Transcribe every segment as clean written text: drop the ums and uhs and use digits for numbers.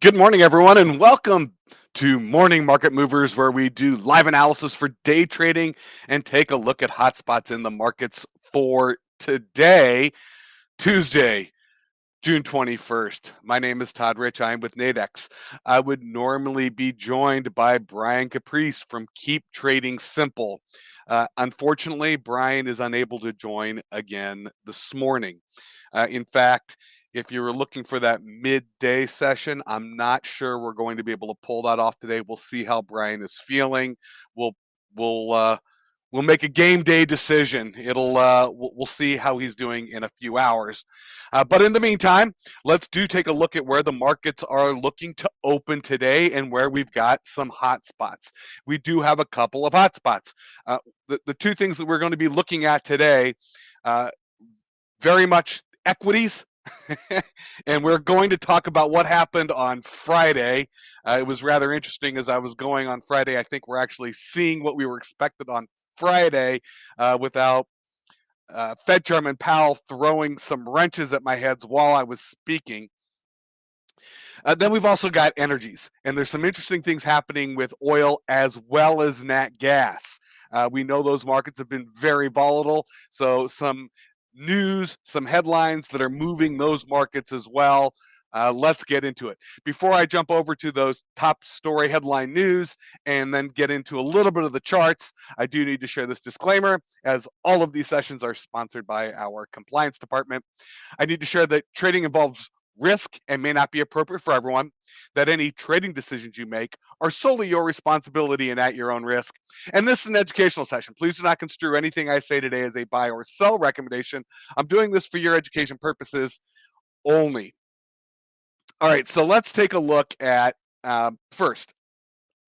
Good morning, everyone, and welcome to Morning Market Movers, where we do live analysis for day trading and take a look at hotspots in the markets for today, Tuesday, June 21st. My name is Todd Rich. I am with Nadex. I would normally be joined by Brian Caprice from Keep Trading Simple. Unfortunately, Brian is unable to join again this morning. In fact, if you were looking for that midday session, I'm not sure we're going to be able to pull that off today. We'll see how Brian is feeling. We'll we'll uh, we'll make a game day decision. We'll see how he's doing in a few hours. But in the meantime, let's take a look at where the markets are looking to open today and where we've got some hot spots. We do have a couple of hot spots. The two things that we're going to be looking at today, uh, very much equities. And we're going to talk about what happened on Friday. It was rather interesting as I was going on Friday. I think we're actually seeing what we were expected on Friday without Fed Chairman Powell throwing some wrenches at my heads while I was speaking. Then we've also got energies, and there's some interesting things happening with oil as well as nat gas. We know those markets have been very volatile, so some news, some headlines that are moving those markets as well. Let's get into it. Before I jump over to those top story headline news and then get into a little bit of the charts, I do need to share this disclaimer, as all of these sessions are sponsored by our compliance department. I need to share that trading involves risk and may not be appropriate for everyone, that any trading decisions you make are solely your responsibility and at your own risk. And this is an educational session. Please do not construe anything I say today as a buy or sell recommendation. I'm doing this for your education purposes only. All right, so let's take a look at first.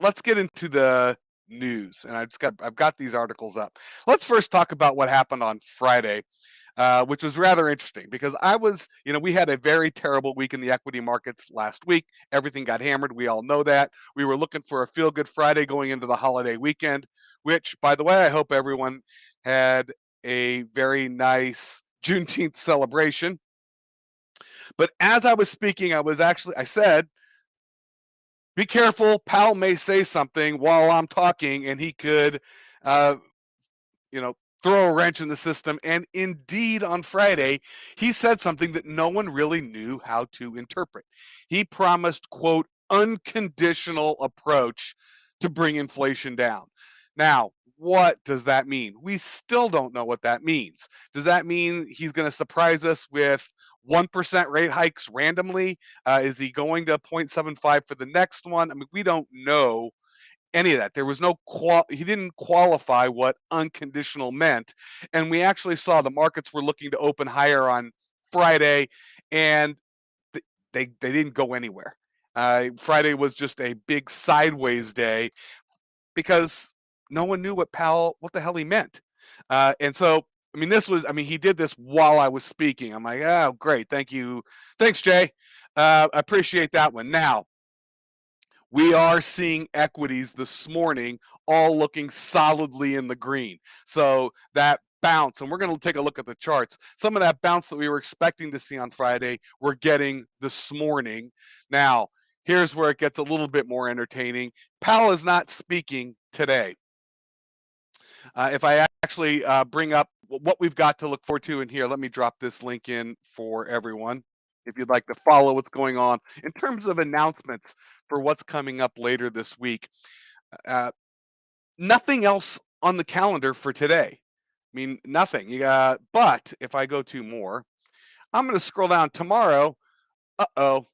Let's get into the news, and I've got these articles up. Let's first talk about what happened on Friday, which was rather interesting because we had a very terrible week in the equity markets last week. Everything got hammered. We all know that. We were looking for a feel good Friday going into the holiday weekend, which, by the way, I hope everyone had a very nice Juneteenth celebration. But as I was speaking, I said, be careful. Powell may say something while I'm talking, and he could, uh, you know, throw a wrench in the system. And indeed, on Friday, he said something that no one really knew how to interpret. He promised, quote, unconditional approach to bring inflation down. Now, what does that mean? We still don't know what that means. Does that mean he's going to surprise us with 1% rate hikes randomly? Is he going to 0.75 for the next one? I mean, we don't know any of that. There was no he didn't qualify what unconditional meant, and we actually saw the markets were looking to open higher on Friday, and they didn't go anywhere. Friday was just a big sideways day because no one knew what the hell he meant, and so. I mean, he did this while I was speaking. I'm like, oh, great. Thank you. Thanks, Jay. I appreciate that one. Now, we are seeing equities this morning all looking solidly in the green. So that bounce, and we're going to take a look at the charts. Some of that bounce that we were expecting to see on Friday, we're getting this morning. Now, here's where it gets a little bit more entertaining. Powell is not speaking today. If I actually bring up what we've got to look forward to in here, let me drop this link in for everyone if you'd like to follow what's going on in terms of announcements for what's coming up later this week. Uh, Nothing else on the calendar for today. I mean, nothing. But if I go to more, I'm going to scroll down tomorrow. Uh-oh,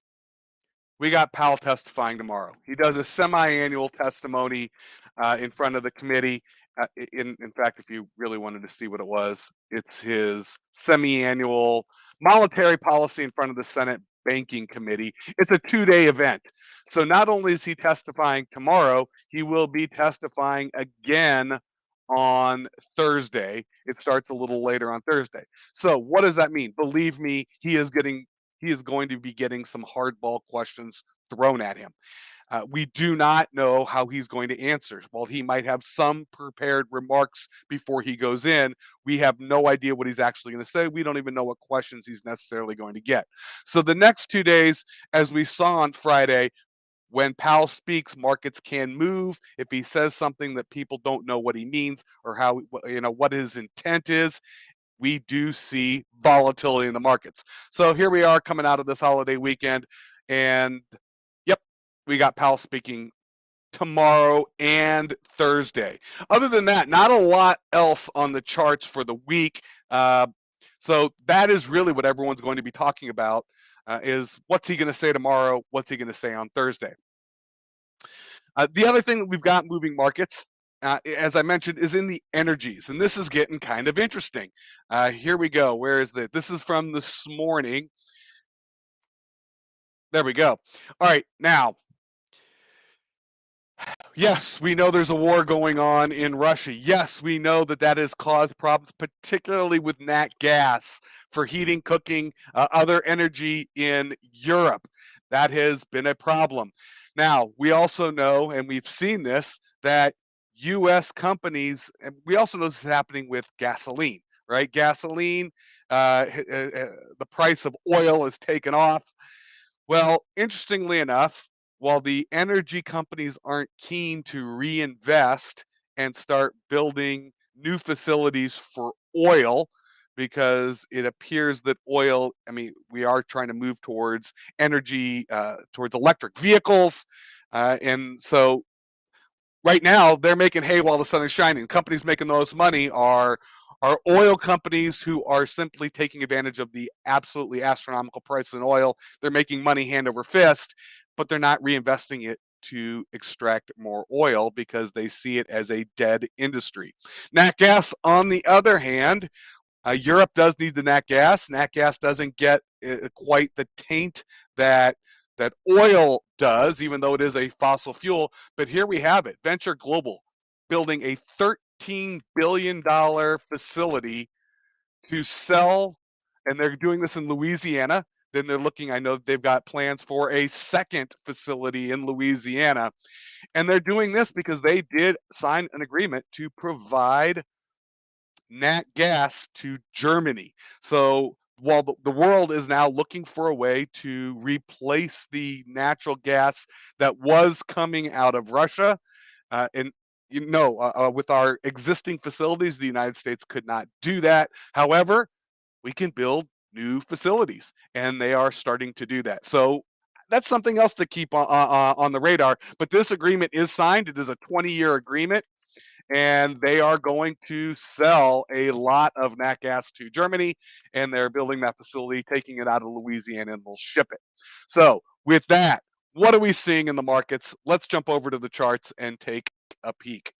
we got Powell testifying tomorrow. He does a semi-annual testimony in front of the committee. In fact, if you really wanted to see what it was, it's his semi-annual monetary policy in front of the Senate Banking Committee. It's a 2-day event. So not only is he testifying tomorrow, he will be testifying again on Thursday. It starts a little later on Thursday. So what does that mean? Believe me, he is getting he is going to be getting some hardball questions thrown at him. We do not know how he's going to answer. While he might have some prepared remarks before he goes in, we have no idea what he's actually going to say. We don't even know what questions he's necessarily going to get. So the next 2 days, as we saw on Friday, when Powell speaks, markets can move. If he says something that people don't know what he means or how, what his intent is, we do see volatility in the markets. So here we are coming out of this holiday weekend, and yep, we got Powell speaking tomorrow and Thursday. Other than that, not a lot else on the charts for the week. So that is really what everyone's going to be talking about, is what's he going to say tomorrow? What's he going to say on Thursday? The other thing that we've got moving markets, as I mentioned, is in the energies, and this is getting kind of interesting. Here we go. Where is the? This is from this morning. There we go. All right, now, yes, we know there's a war going on in Russia. Yes, we know that that has caused problems, particularly with nat gas for heating, cooking, other energy in Europe. That has been a problem. Now, we also know, and we've seen this, that U.S. companies, and we also know this is happening with gasoline, right? Gasoline, the price of oil has taken off. Well, interestingly enough, while the energy companies aren't keen to reinvest and start building new facilities for oil, because it appears that oil, I mean, we are trying to move towards energy, towards electric vehicles. And so right now they're making hay while the sun is shining. Companies making the most money are oil companies who are simply taking advantage of the absolutely astronomical price in oil. They're making money hand over fist, but they're not reinvesting it to extract more oil because they see it as a dead industry. Nat gas, on the other hand, Europe does need the nat gas. Nat gas doesn't get quite the taint that oil does, even though it is a fossil fuel. But here we have it: Venture Global building a $13 billion facility to sell, and they're doing this in Louisiana. Then they're looking. I know they've got plans for a second facility in Louisiana, and they're doing this because they did sign an agreement to provide nat gas to Germany. So while the world is now looking for a way to replace the natural gas that was coming out of Russia, and with our existing facilities, the United States could not do that. However, we can build new facilities, and they are starting to do that. So that's something else to keep on the radar. But this agreement is signed. It is a 20-year agreement, and they are going to sell a lot of nat gas to Germany, and they're building that facility, taking it out of Louisiana, and they'll ship it. So, with that, what are we seeing in the markets? Let's jump over to the charts and take a peek.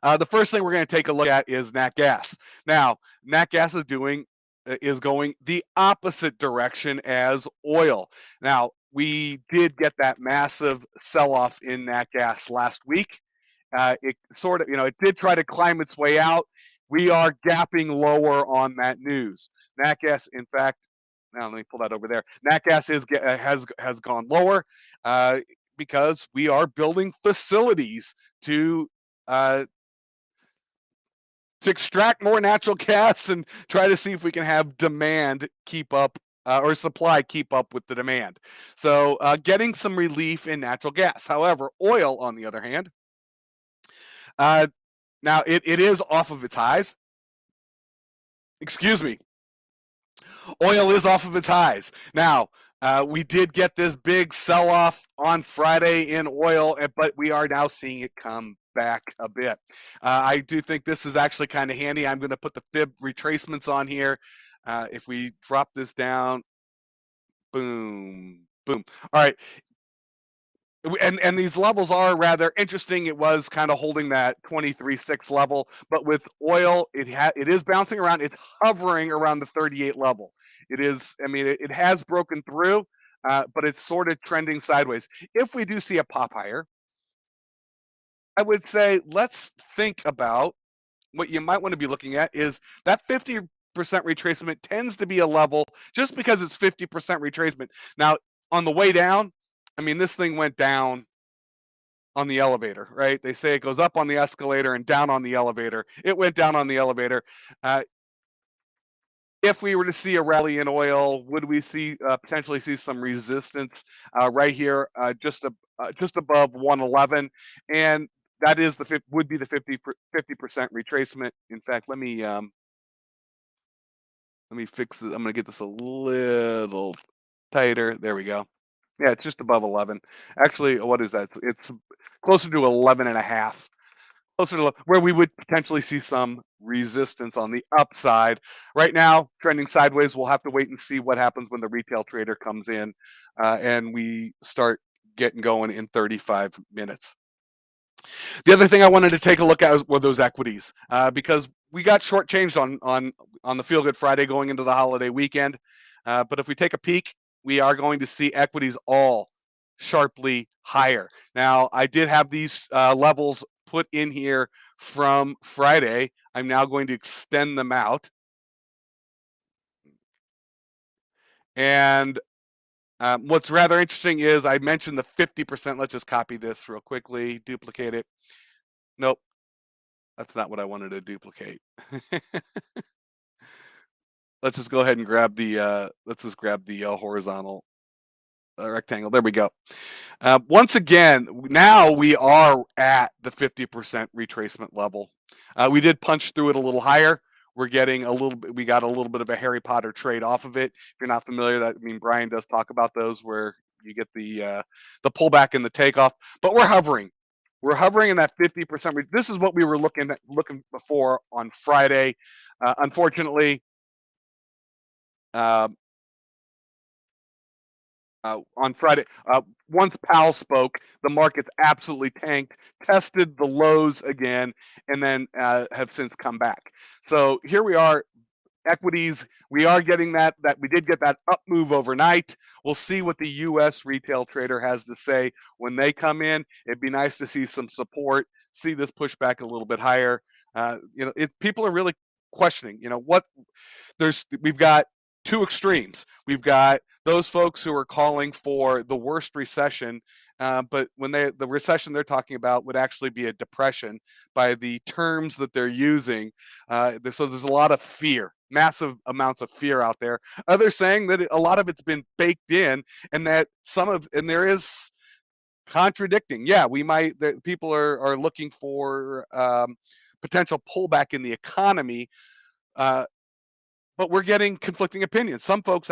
The first thing we're going to take a look at is nat gas. Now, nat gas is going the opposite direction as oil. Now, we did get that massive sell-off in nat gas last week. It sort of, it did try to climb its way out. We are gapping lower on that news. Nat gas, in fact, now let me pull that over there. Nat gas has gone lower because we are building facilities uh, to extract more natural gas and try to see if we can have demand keep up, or supply keep up with the demand. So getting some relief in natural gas. However, oil, on the other hand, uh, now it is off of its highs. Excuse me. Oil is off of its highs. Now, we did get this big sell off on Friday in oil, but we are now seeing it come back a bit. I do think this is actually kind of handy. I'm going to put the fib retracements on here. If we drop this down, boom, boom. All right. And these levels are rather interesting. It was kind of holding that 23.6 level, but with oil, it is bouncing around. It's hovering around the 38 level. It is, I mean, it has broken through, but it's sort of trending sideways. If we do see a pop higher, I would say let's think about what you might want to be looking at is that 50 retracement tends to be a level just because it's 50% retracement. Now, on the way down, I mean, this thing went down on the elevator, right? They say it goes up on the escalator and down on the elevator. It went down on the elevator. Uh, if we were to see a rally in oil, would we see potentially see some resistance right here, just above 111, and that is would be the 50% retracement. In fact, let me fix it. I'm gonna get this a little tighter. There we go. Yeah, it's just above 11. Actually, what is that? It's closer to 11 and a half. Closer to where we would potentially see some resistance on the upside. Right now, trending sideways. We'll have to wait and see what happens when the retail trader comes in and we start getting going in 35 minutes. The other thing I wanted to take a look at were those equities because we got shortchanged on the Feel Good Friday going into the holiday weekend. But if we take a peek, we are going to see equities all sharply higher. Now, I did have these levels put in here from Friday. I'm now going to extend them out. And what's rather interesting is I mentioned the 50%. Let's just copy this real quickly, duplicate it. Nope, that's not what I wanted to duplicate. Let's just go ahead and grab the horizontal rectangle. There we go. Once again, now we are at the 50% retracement level. We did punch through it a little higher. We're getting a little bit. We got a little bit of a Harry Potter trade off of it. If you're not familiar, that I mean Brian does talk about those where you get the pullback and the takeoff. But we're hovering. We're hovering in that 50%. This is what we were looking before on Friday. Unfortunately, uh, on Friday. Once Powell spoke, the markets absolutely tanked, tested the lows again, and then have since come back. So here we are. Equities, we are getting that we did get that up move overnight. We'll see what the U.S. retail trader has to say when they come in. It'd be nice to see some support, see this push back a little bit higher. People are really questioning. What we've got two extremes. We've got those folks who are calling for the worst recession, but when the recession they're talking about would actually be a depression by the terms that they're using. So there's a lot of fear, massive amounts of fear out there. Others saying that a lot of it's been baked in, and that and there is contradicting. Yeah, people are looking for potential pullback in the economy. Uh, but we're getting conflicting opinions. Some folks,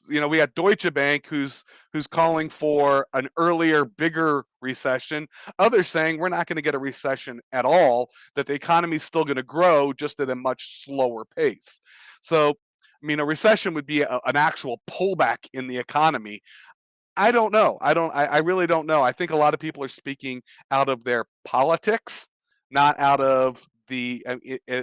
we had Deutsche Bank who's calling for an earlier, bigger recession. Others saying we're not going to get a recession at all. That the economy is still going to grow, just at a much slower pace. So, I mean, a recession would be an actual pullback in the economy. I don't know. I really don't know. I think a lot of people are speaking out of their politics, not out of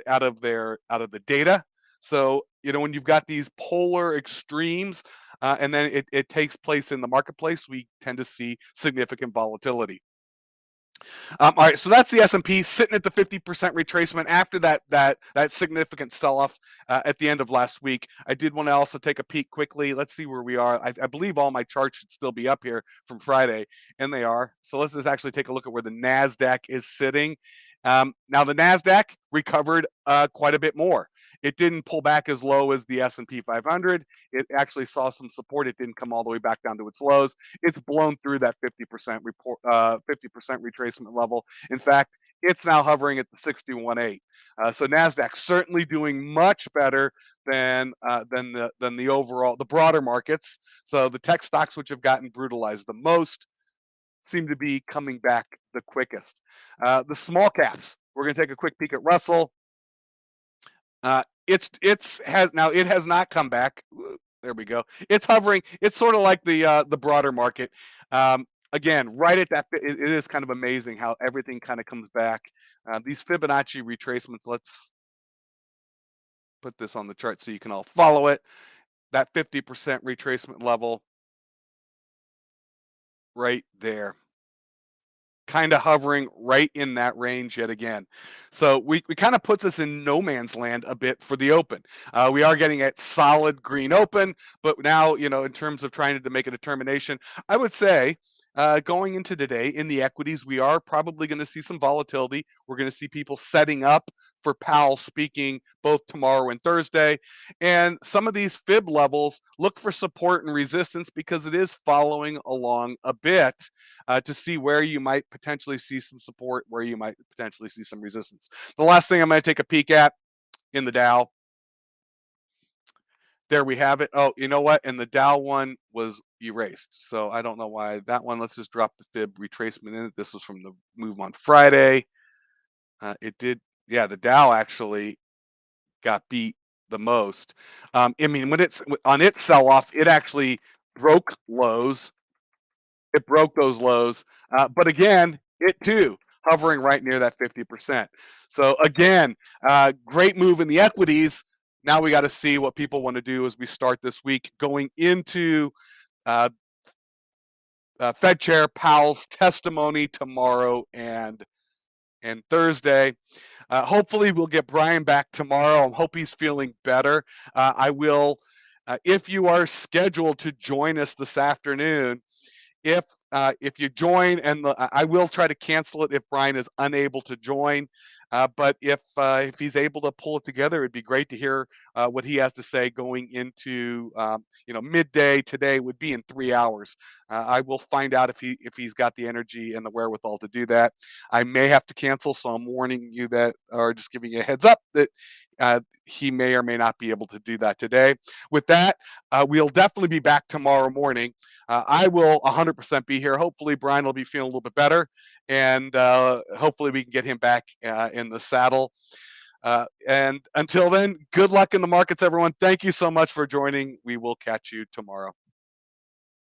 out of the data. So, when you've got these polar extremes, and then it takes place in the marketplace, we tend to see significant volatility. All right, so that's the S&P sitting at the 50% retracement after that significant sell-off at the end of last week. I did want to also take a peek quickly. Let's see where we are. I believe all my charts should still be up here from Friday, and they are. So let's just actually take a look at where the Nasdaq is sitting. Now the Nasdaq recovered quite a bit more. It didn't pull back as low as the S&P 500. It actually saw some support. It didn't come all the way back down to its lows. It's blown through that 50% 50% retracement level. In fact, it's now hovering at the 61.8. So Nasdaq certainly doing much better than the overall the broader markets. So the tech stocks, which have gotten brutalized the most, seem to be coming back the quickest. The small caps. We're going to take a quick peek at Russell. It has not come back. There we go. It's hovering. It's sort of like the broader market. Again, right at that, it is kind of amazing how everything kind of comes back. These Fibonacci retracements. Let's put this on the chart so you can all follow it. That 50% retracement level right there. kind of hovering right in that range yet again. So we kind of puts us in no man's land a bit for the open. We are getting a solid green open, but now, in terms of trying to make a determination, I would say going into today in the equities, we are probably going to see some volatility. We're going to see people setting up for Powell speaking both tomorrow and Thursday. And some of these fib levels look for support and resistance because it is following along a bit to see where you might potentially see some support, where you might potentially see some resistance. The last thing I'm going to take a peek at in the Dow. There we have it. Oh, you know what? And the Dow one was erased. So I don't know why that one. Let's just drop the fib retracement in it. This was from the move on Friday. It did. Yeah, the Dow actually got beat the most. I mean, when it's on its sell off, it actually broke lows. It broke those lows. But again, it too hovering right near that 50%. So again, great move in the equities. Now we got to see what people want to do as we start this week going into uh, Fed Chair Powell's testimony tomorrow and Thursday. Hopefully, we'll get Brian back tomorrow. I hope he's feeling better. I will, if you are scheduled to join us this afternoon, if you join, and I will try to cancel it if Brian is unable to join. But if he's able to pull it together, it'd be great to hear what he has to say going into midday today. Would be in 3 hours. I will find out if he's got the energy and the wherewithal to do that. I may have to cancel, so I'm warning you that, or just giving you a heads up that he may or may not be able to do that today. With that, we'll definitely be back tomorrow morning. I will 100% be here. Hopefully, Brian will be feeling a little bit better, and hopefully, we can get him back in the saddle. And until then, good luck in the markets, everyone. Thank you so much for joining. We will catch you tomorrow.